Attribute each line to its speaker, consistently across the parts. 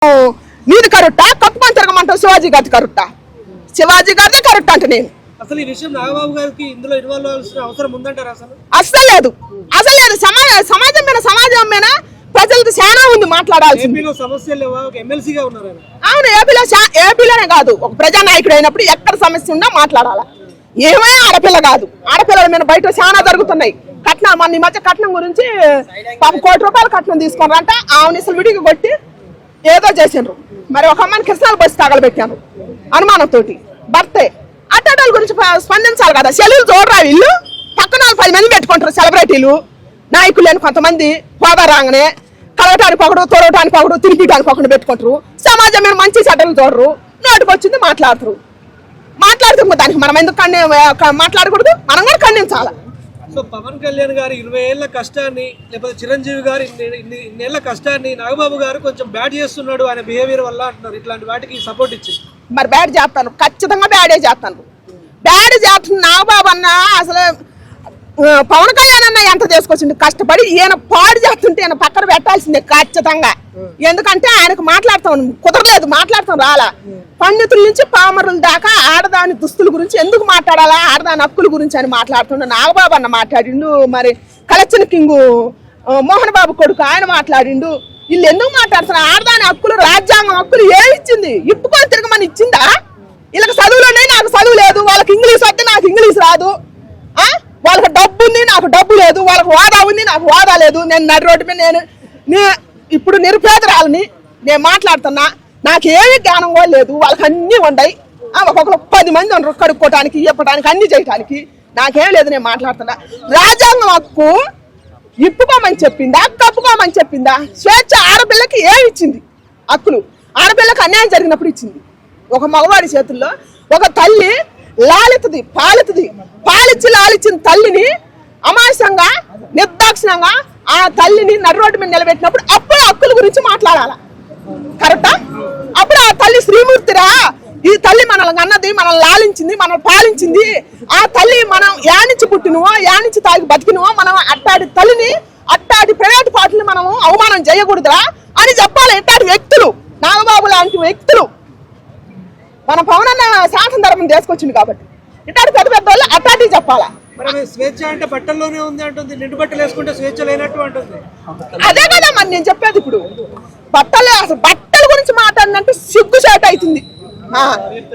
Speaker 1: నీది కరెక్టా కప్పుకొని తిరగమంటావు శివాజీ గారి కరెక్టా శివాజీ గారిదే కరెక్ట్ అంటే నేను
Speaker 2: అసలు ఈ విషయం నాగబాబు గారికి ఇందులో ఇన్వాల్వ్ అవ్వాల్సిన అవసరం ఉందంటారా
Speaker 1: అసలు లేదు సమాజం మీద ప్రజలకి చాలా ఉంది మాట్లాడాల్సింది
Speaker 2: సమస్యలు లేవా ఒక ఎమ్మెల్సీగా ఉన్నారు
Speaker 1: అవును ఏపీలోనే కాదు ఒక ప్రజానాయకుడు అయినప్పుడు ఎక్కడ సమస్య ఉన్నా మాట్లాడాలా ఏమైనా ఆడపిల్ల కాదు ఆడపిల్లల మీద బయట చాలా జరుగుతున్నాయి కట్నం మన ఈ మధ్య కట్నం గురించి పాప ₹1 కట్నం తీసుకున్నారంట ఆమెను అసలు విడిగి కొట్టి ఏదో చేసిండ్రు మరి ఒక అమ్మాయిని కృష్ణాలు బస్సు తగలబెట్టాను అనుమానంతో భర్తే అట్టడాల గురించి స్పందించాలి కదా సెలవులు చూడరా వీళ్ళు పక్కన 10 మంది పెట్టుకుంటారు సెలబ్రిటీలు నాయకులు లేని కొంతమంది హోదా రాగానే కలవటానికి ఒకడు తోడటానికి ఒకడు తిరిగిటానికి ఒకడు పెట్టుకుంటారు సమాజం మీద మంచి చెడ్డలు చూడరు నోటికి వచ్చింది మాట్లాడుతారు దానికి మనం ఎందుకు మాట్లాడకూడదు మనం కూడా ఖండించాలి
Speaker 2: సో పవన్ కళ్యాణ్ గారు 20 ఏళ్ల కష్టాన్ని లేకపోతే చిరంజీవి గారు ఇన్నేళ్ల కష్టాన్ని నాగబాబు గారు కొంచెం బ్యాడ్ చేస్తున్నాడు ఆయన బిహేవియర్ వల్ల అంటున్నారు ఇట్లాంటి వాటికి సపోర్ట్ ఇచ్చి
Speaker 1: మరి బ్యాడ్ చేస్తాను ఖచ్చితంగా బ్యాడ్ చేస్తాను నాగబాబు అన్న అసలు పవన్ కళ్యాణ్ అన్న ఎంత చేసుకొచ్చింది కష్టపడి ఈయన పాడు చేస్తుంటే ఈయన పక్కన పెట్టాల్సిందే ఖచ్చితంగా ఎందుకంటే ఆయనకు మాట్లాడతాం కుదరలేదు మాట్లాడతాం రాలా పండితుల నుంచి పామరుల దాకా ఆడదాని దుస్తుల గురించి ఎందుకు మాట్లాడాలా ఆడదాని హక్కుల గురించి అని మాట్లాడుతుండే నాగబాబు అన్న మాట్లాడిండు మరి కలెక్షన్ కింగ్ మోహన్ బాబు కొడుకు ఆయన మాట్లాడిండు వీళ్ళు ఎందుకు మాట్లాడుతున్నారు ఆడదాని హక్కులు రాజ్యాంగం హక్కులు ఏమి ఇచ్చింది ఇప్పుకొని తిరగమని ఇచ్చిందా వీళ్ళకి చదువులోనే నాకు చదువు లేదు వాళ్ళకి ఇంగ్లీష్ వస్తే నాకు ఇంగ్లీష్ రాదు వాళ్ళకి డబ్బు ఉంది నాకు డబ్బు లేదు వాళ్ళకి హోదా ఉంది నాకు హోదా లేదు నేను నడి రోడ్డు మీద నేను ఇప్పుడు నిరుపేదరాలని నేను మాట్లాడుతున్నా నాకేమీ జ్ఞానం కూడా లేదు వాళ్ళకి అన్నీ ఉన్నాయి ఒక్కొక్కరు 10 మంది ఉండరు కడుక్కోవటానికి ఇవ్వటానికి అన్ని చేయటానికి నాకేం లేదు నేను మాట్లాడుతున్నా రాజ్యాంగం హక్కు ఇప్పుకోమని చెప్పిందా కప్పుకోమని చెప్పిందా స్వేచ్ఛ ఆడపిల్లకి ఏమి ఇచ్చింది హక్కులు ఆడపిల్లకి అన్యాయం జరిగినప్పుడు ఇచ్చింది ఒక మగవాడి చేతుల్లో ఒక తల్లి పాలిచ్చి లాలిచ్చిన తల్లిని అమాయసంగా నిర్దాక్షిణంగా ఆ తల్లిని నడి రోడ్డు మీద నిలబెట్టినప్పుడు అప్పుడు హక్కుల గురించి మాట్లాడాలా కరెక్టా అప్పుడు ఆ తల్లి శ్రీమూర్తిరా ఈ తల్లి మనల్ని అన్నది మనల్ని లాలించింది మనల్ని పాలించింది ఆ తల్లి మనం యానించి పుట్టినవో యానించి తాగి బతికినవో మనం అట్టాడి తల్లిని అట్టాడి ప్రైవేట్ పార్టీని మనం అవమానం చేయకూడదురా అని చెప్పాలి ఇట్టాడి వ్యక్తులు నాగబాబు లాంటి వ్యక్తులు మన పవన్ అన్న శాసన ధర్మం తీసుకొచ్చింది కాబట్టి ఇట్లాంటి పెద్ద వాళ్ళు అట్లాంటి చెప్పాలా
Speaker 2: స్వేచ్ఛ అంటే బట్టల్లోనే ఉంది అంటుంది నిండు బట్టలు వేసుకుంటే స్వేచ్ఛ లేనట్టు అంటుంది
Speaker 1: అదే కదా మరి నేను చెప్పేది ఇప్పుడు అసలు బట్టల గురించి మాట్లాడినంటే సిగ్గుచేట అవుతుంది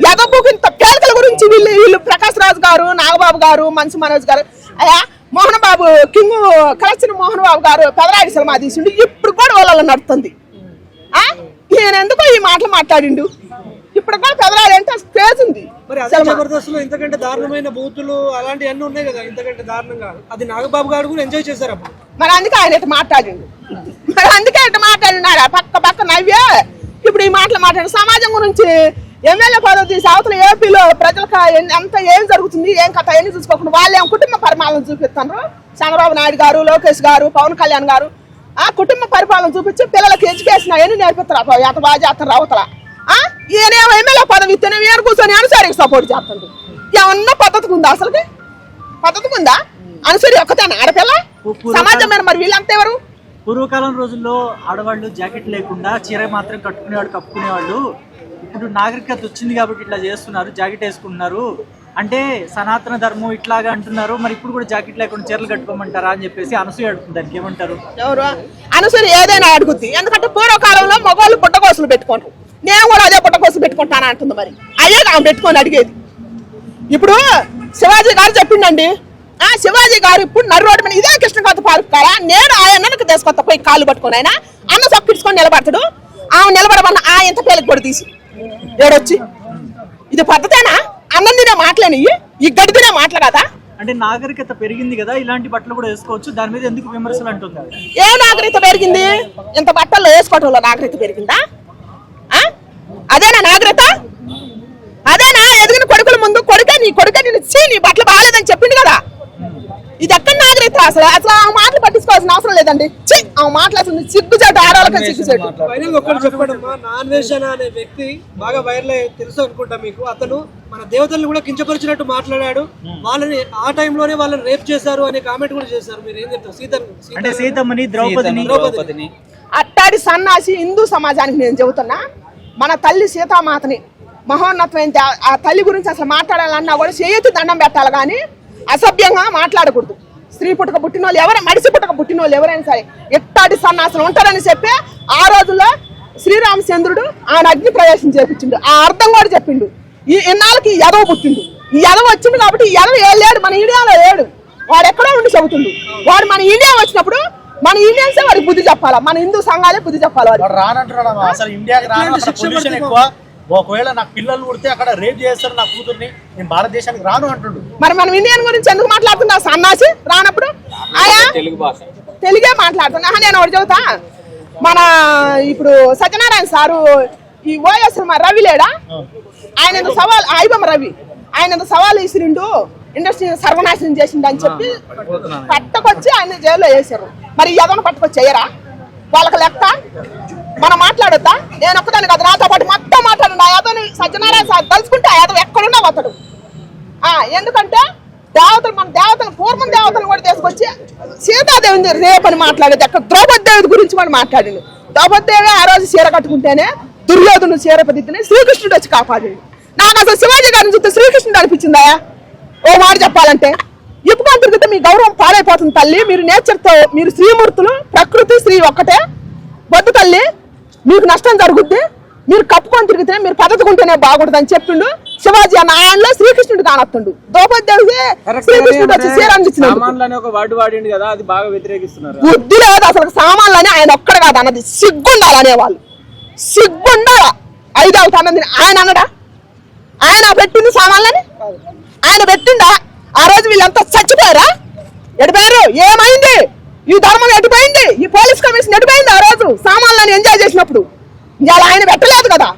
Speaker 1: ఎగబూకిన పేదల గురించి వీళ్ళు ప్రకాష్ రాజు గారు నాగబాబు గారు మనిషి మనోజ్ గారు అయ్యా మోహన్ బాబు కింగ్ కలెక్షన్ మోహన్ బాబు గారు పెదరాడి సినిమా తీసిండు ఇప్పుడు కూడా వాళ్ళ నడుతుంది నేను ఎందుకో ఈ మాటలు మాట్లాడిండు ఇప్పుడు కూడా పెదరాడి అంటే క్రేజ్ ఉంది
Speaker 2: మరి అదే జబర్దస్త్లో ఇంతకంటే దారుణమైన బూతులు అలాంటివన్నీ ఉన్నాయి కదా ఇంతకంటే దారుణంగా అది నాగబాబు గారు కూడా ఎంజాయ్ చేశారు అప్పుడు
Speaker 1: మరి అందుకే ఆయన ఇట్లా మాట్లాడిండు పక్క నవ్వే ఇప్పుడు ఈ మాటలు మాట్లాడు సమాజం గురించి ఎమ్మెల్యే పదవి తీసి అవతల ఏపీలో ప్రజలకు ఎంత ఏం జరుగుతుంది ఏం కథ ఏం చూసుకోకుండా వాళ్ళు ఏం కుటుంబ పరిపాలన చూపిస్తున్నారు చంద్రబాబు నాయుడు గారు లోకేష్ గారు పవన్ కళ్యాణ్ గారు ఆ కుటుంబ పరిపాలన చూపించి పిల్లలకి ఎడ్యుకేషన్ అవన్నీ నేర్పిస్తారు ఎంత బాగా చేస్తారు అవతల ఈయనేమో ఎమ్మెల్యే పదవి ఇస్తేనే వేరు కూర్చొని అనుసరికి సపోర్ట్ చేస్తుంది ఏమన్నా పద్ధతికి ఉందా అసలుకి పద్ధతికి ఉందా అనుసరి ఒక్కతేనా ఆడపిల్ల సమాజం మీద మరి వీళ్ళంతా ఎవరు
Speaker 3: పూర్వకాలం రోజుల్లో ఆడవాళ్ళు జాకెట్ లేకుండా చీర మాత్రం కట్టుకునేవాళ్ళు కప్పుకునేవాళ్ళు ఇప్పుడు నాగరికత వచ్చింది కాబట్టి ఇట్లా చేస్తున్నారు జాకెట్ వేసుకుంటున్నారు అంటే సనాతన ధర్మం ఇట్లాగా అంటున్నారు మరి ఇప్పుడు కూడా జాకెట్ లేకుండా చీరలు కట్టుకోమంటారా అని చెప్పేసి అనసూయ అడుగుతుంది దానికి ఏమంటారు
Speaker 1: ఎవరు అనసూయ ఏదైనా అడుగుద్ది ఎందుకంటే పూర్వకాలంలో మగవాళ్ళు పుట్టకోసులు పెట్టుకుంటారు నేను కూడా అదే పుట్టకోసం పెట్టుకుంటాను అంటుంది మరి అదే ఆమె పెట్టుకొని అడిగేది ఇప్పుడు శివాజీ గారు చెప్పిండండి శివాజీ గారు ఇప్పుడు నడి రోడ్డు మీద ఇదే కృష్ణకాంత పార్క్ కారా నేను ఆయనకు తీసుకొస్తా పోయి కాళ్ళు పట్టుకొని ఆయన అన్న సొక్కించుకొని నిలబడతాడు ఆమె నిలబడమన్న ఇంత పేలకు కూడా తీసి ఏడొచ్చి ఇది పద్ధతేనా అన్నందినే మాటలేని ఈ గడిపినే మాటలు కదా
Speaker 3: అంటే నాగరికత పెరిగింది కదా ఇలాంటి బట్టలు కూడా వేసుకోవచ్చు దాని మీద ఎందుకు విమర్శలు అంటుంది
Speaker 1: ఏ నాగరికత పెరిగింది ఇంత బట్టలు వేసుకోవటంలో నాగరికత పెరిగిందా అదేనా నాగరికత అదేనా ఎదిగిన కొడుకుల ముందు కొడుకే నీ బట్టలు బాగాలేదని చెప్పింది కదా ఇది ఎక్కడ నాగరికత అసలు ఆ మాటలు పట్టించుకోవాల్సిన అవసరం లేదండి ఆ మాటలు అసలు సిగ్గుచేటు ఆడవాళ్ళకి సిగ్గుచేటు
Speaker 2: చెప్పడమ్మా నాన్వేషణ అనే వ్యక్తి బాగా వైరల్ తెలుసు అనుకుంటా మీకు అతను మన దేవతలను కూడా కించపరిచినట్టు మాట్లాడాడు వాళ్ళని ఆ టైంలోనే వాళ్ళని రేప్ చేశారు అనే కామెంట్ కూడా చేశారు మీరు ఏం చెప్తారు సీతమ్మని
Speaker 3: ద్రౌపదిని
Speaker 1: అట్టాడి సన్నాసి హిందూ సమాజానికి నేను చెబుతున్నా, మన తల్లి సీతామాతని మహోన్నతమైన ఆ తల్లి గురించి అసలు మాట్లాడాలన్నా కూడా చేతి దండం పెట్టాలి, కానీ అసభ్యంగా మాట్లాడకూడదు. స్త్రీ పుట్టక పుట్టిన వాళ్ళు ఎవరైనా, మడిసి పుట్టక పుట్టిన వాళ్ళు ఎవరైనా సరే ఎట్టాడి సన్నాసులు ఉంటారని చెప్పి ఆ రోజుల్లో శ్రీరామచంద్రుడు ఆయన అగ్ని ప్రవేశం చేపించిండు. ఆ అర్థం కూడా చెప్పిండు. ఈ ఇన్నాళ్ళకి ఈ ఎదవ పుట్టిండు, ఈ ఎదవ వచ్చిండు కాబట్టి ఈ ఎదవ లేడు, మన ఇండియాలో లేడు, వాడు ఎక్కడో ఉండి చెబుతుండు. వాడు మన ఇండియా వచ్చినప్పుడు మన ఇండియన్సే వాడికి బుద్ధి చెప్పాలా, మన హిందూ సంఘాలే బుద్ధి చెప్పాలి. వాడు
Speaker 4: రానంటున్నాడు అసలు ఇండియాకి రాను, పొల్యూషన్ ఎక్కువ, ఒకవేళ నాకు పిల్లలు పుడితే అక్కడ రేప్ చేస్తారు నా కూతుర్ని, నేను భారతదేశానికి రాను అంటుండు.
Speaker 1: మరి మనం ఇండియన్ గురించి ఎందుకు మాట్లాడుతున్నా సన్నాసి? రానప్పుడు ఆయా తెలుగే మాట్లాడుతున్నా. నేను ఒకటి చెబుతా, మన ఇప్పుడు సత్యనారాయణ సారు ఈ ఓఎస్ రవి లేడా, ఆయన సవాల్ ఐబమ్మ రవి ఆయన సవాల్ ఇసిరిండు, ఇండస్ట్రీ సర్వనాశనం చేసిండు అని చెప్పి పట్టుకొచ్చి ఆయన జైల్లో వేసారు. మరి ఎదవను పట్టుకొచ్చి వేయరా? వాళ్ళకి లెక్క. మనం మాట్లాడొద్దా? నేను ఒక్కదాన్ని కదా, నాతో పాటు మొత్తం మాట్లాడండి. ఆ యాదవ్ని సత్యనారాయణ సార్ తలుచుకుంటే ఆ యాదవ్ ఎక్కడున్నా పోతాడు. ఎందుకంటే దేవతలు, మన దేవతలు పూర్వం దేవతలు కూడా తీసుకొచ్చి సీతాదేవిని రేపని మాట్లాడేది. అక్కడ ద్రౌపది దేవి గురించి మనం మాట్లాడింది. ద్రౌపది దేవి ఆ రోజు చీర కట్టుకుంటేనే దుర్యోధను చీర పదిద్దని శ్రీకృష్ణుడు వచ్చి కాపాడింది. నాకు అసలు శివాజీ గారిని చూస్తే శ్రీకృష్ణుడు అనిపించిందా? ఓ మాట చెప్పాలంటే ఎప్పుడు తిరిగితే మీ గౌరవం పాడైపోతుంది తల్లి. మీరు నేచర్తో, మీరు శ్రీమూర్తులు, ప్రకృతి శ్రీ ఒక్కటే. వద్దు తల్లి, మీకు నష్టం జరుగుద్ది. మీరు కప్పుకొని తిరిగితే, మీరు పద్ధతికుంటేనే బాగుంటుంది అని చెప్పిండు శివాజీ. అన్న ఆయనలో శ్రీకృష్ణుడు కానొస్తుండు. ద్రౌపది దేవికి శ్రీకృష్ణుడు వచ్చి చీర అందించినాడు. బుద్ధి లేదు అసలు. సామాన్లని ఆయన ఒక్కడ కాదు అన్నది, సిగ్గుండాలి అనేవాళ్ళు. సిగ్గుండాల 5 అన్నది ఆయన అన్నడా? ఆయన పెట్టింది సామాన్లని? ఆయన పెట్టిండా? ఆ రోజు వీళ్ళంతా చచ్చిపోయారా? ఎడిపోయారు? ఏమైంది? ఈ ధర్మం ఎడిపోయింది, ఈ పోలీస్ కమిషన్ ఎడిపోయింది. ఆ రోజు సామాన్లని ఎంజాయ్ చేసినప్పుడు ఇవాళ ఆయన పెట్టలేదు కదా,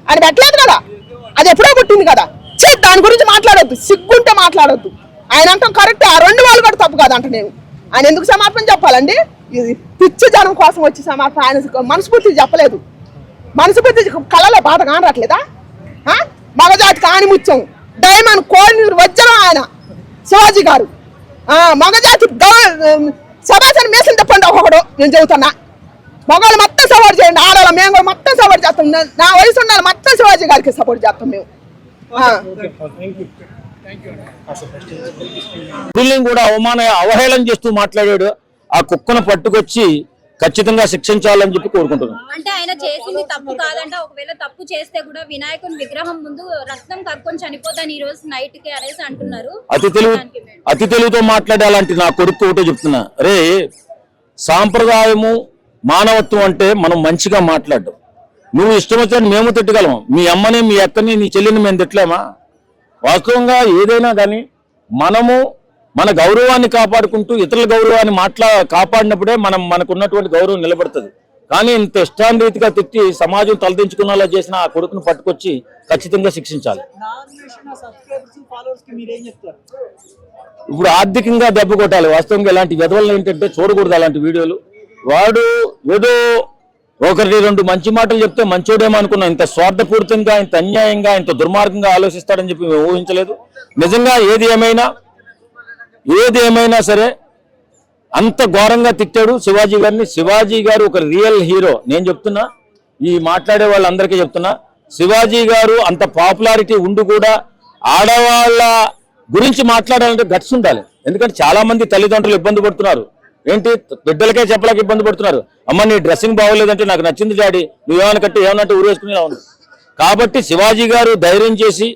Speaker 1: ఆయన పెట్టలేదు కదా, అది ఎప్పుడో పుట్టింది కదా. దాని గురించి మాట్లాడొద్దు, సిగ్గుంటే మాట్లాడొద్దు. ఆయన అంటాం కరెక్ట్, ఆ 2 వాళ్ళు కూడా తప్పు కాదు అంట. నేను ఆయన ఎందుకు సమార్పణ చెప్పాలండి? ఇది పిచ్చి జనం కోసం వచ్చి సమార్పణ. ఆయన మనస్ఫూర్తి చెప్పలేదు. మనస్ఫూర్తి కళలో బాధ కానట్లేదా? మగజాతికి ఆనిముత్యం, డైమండ్, కోహినూరు వజ్రం ఆయన శివాజీ గారు. మగజాతి సభాసని మేసం చెప్పండి ఒకడు. నేను చెబుతున్నా, మగవాళ్ళు మొత్తం సపోర్ట్ చేయండి, ఆడవాళ్ళ మేము కూడా మొత్తం సపోర్ట్ చేస్తాం. నా వయసు ఉండాలి, మొత్తం శివాజీ గారికి సపోర్ట్ చేస్తాం మేము.
Speaker 5: కూడా అవహేళన చేస్తూ మాట్లాడాడు. ఆ కుక్కను పట్టుకొచ్చి ఖచ్చితంగా శిక్షించాలని చెప్పి కోరుకుంటున్నాను.
Speaker 6: అంటే ఆయన చేసింది తప్పు కాదంట. ఒకవేళ తప్పు చేస్తే కూడా వినాయకుని విగ్రహం ముందు రక్తం కక్కుని చనిపోతాను ఈ రోజు నైట్ కి అనేసి అంటున్నారు.
Speaker 5: అతి తెలుగుతో మాట్లాడాలంటే నా కొడుకు ఒకటే చెప్తున్నా, రే సాంప్రదాయము మానవత్వం అంటే మనం మంచిగా మాట్లాడడం. నువ్వు ఇష్టం వచ్చినట్టు మేము తిట్టగలం, మీ అమ్మని, మీ అక్కని, నీ చెల్లిని మేము తిట్టలేమా? వాస్తవంగా ఏదైనా కానీ మనము మన గౌరవాన్ని కాపాడుకుంటూ ఇతరుల గౌరవాన్ని కాపాడినప్పుడే మనకున్నటువంటి గౌరవం నిలబడుతుంది. కానీ ఇంత ఇష్టాన్రీతిగా తిట్టి సమాజం తలదించుకునేలా చేసిన ఆ కొడుకును పట్టుకొచ్చి ఖచ్చితంగా శిక్షించాలి. ఇప్పుడు ఆర్థికంగా దెబ్బ కొట్టాలి. వాస్తవంగా ఇలాంటి విధవలు ఏంటంటే చూడకూడదు అలాంటి వీడియోలు. వాడు ఏదో 1-2 మంచి మాటలు చెప్తే మంచోడేమో అనుకున్నాం. ఇంత స్వార్థపూరితంగా, ఇంత అన్యాయంగా, ఇంత దుర్మార్గంగా ఆలోచిస్తాడని చెప్పి మేము ఊహించలేదు. నిజంగా ఏది ఏమైనా సరే అంత ఘోరంగా తిట్టాడు శివాజీ గారిని. శివాజీ గారు ఒక రియల్ హీరో. నేను చెప్తున్నా, ఈ మాట్లాడే వాళ్ళందరికీ చెప్తున్నా, శివాజీ గారు అంత పాపులారిటీ ఉండి కూడా ఆడవాళ్ళ గురించి మాట్లాడాలంటే గట్స్ ఉండాలి. ఎందుకంటే చాలా మంది తల్లిదండ్రులు ఇబ్బంది పడుతున్నారు. ఏంటి, బిడ్డలకే చెప్పలేక ఇబ్బంది పడుతున్నారు. అమ్మ నీ డ్రెస్సింగ్ బాగోలేదంటే నాకు నచ్చింది డాడీ, నువ్వేమైనా కట్టి ఏమన్నట్టు ఊరేసుకునేలా ఉంది. కాబట్టి శివాజీ గారు ధైర్యం చేసి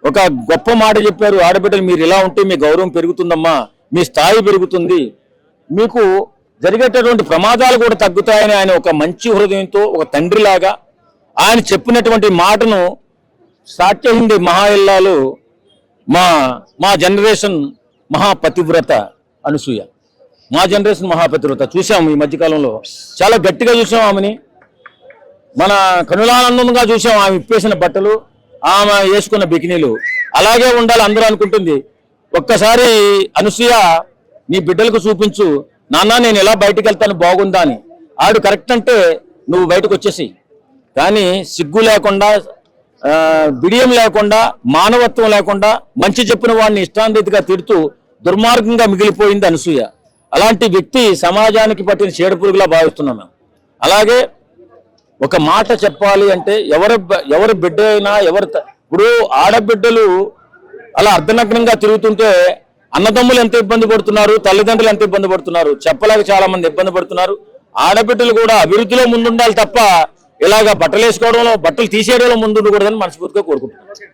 Speaker 5: ఒక గొప్ప మాట చెప్పారు. ఆడబిడ్డలు మీరు ఇలా ఉంటే మీ గౌరవం పెరుగుతుందమ్మా, మీ స్థాయి పెరుగుతుంది, మీకు జరిగేటటువంటి ప్రమాదాలు కూడా తగ్గుతాయని ఆయన ఒక మంచి హృదయంతో, ఒక తండ్రిలాగా ఆయన చెప్పినటువంటి మాటను స్టార్ట్ చేసింది మహా ఇల్లాలు మా జనరేషన్ మహాపతివ్రత అనసూయ. మా జనరేషన్ మహాపతివ్రత చూసాము ఈ మధ్యకాలంలో. చాలా గట్టిగా చూసాం ఆమెని, మన కనులానందంగా చూసాం. ఆమె ఇప్పేసిన బట్టలు, ఆమె వేసుకున్న బికినీలు. అలాగే ఉండాలి అందరూ అనుకుంటుంది. ఒక్కసారి అనసూయ నీ బిడ్డలకు చూపించు, నాన్న నేను ఎలా బయటకు వెళ్తాను బాగుందా అని. ఆడు కరెక్ట్ అంటే నువ్వు బయటకు వచ్చేసి. కానీ సిగ్గు లేకుండా, బిడియం లేకుండా, మానవత్వం లేకుండా మంచి చెప్పిన వాడిని ఇష్టాన్రీతిగా తిడుతూ దుర్మార్గంగా మిగిలిపోయింది అనసూయ. అలాంటి వ్యక్తి సమాజానికి పట్టిన చీడపురుగులా భావిస్తున్నాం మేము. అలాగే ఒక మాట చెప్పాలి అంటే ఎవరి బిడ్డ అయినా ఇప్పుడు ఆడబిడ్డలు అలా అర్ధనగ్నంగా తిరుగుతుంటే అన్నదమ్ములు ఎంత ఇబ్బంది పడుతున్నారు, తల్లిదండ్రులు ఎంత ఇబ్బంది పడుతున్నారు చెప్పలేక చాలా మంది ఇబ్బంది పడుతున్నారు. ఆడబిడ్డలు కూడా అభివృద్ధిలో ముందుండాలి తప్ప ఇలాగా బట్టలు తీసేయడంలో ముందుండకూడదని మనస్ఫూర్తిగా కోరుకుంటున్నాను.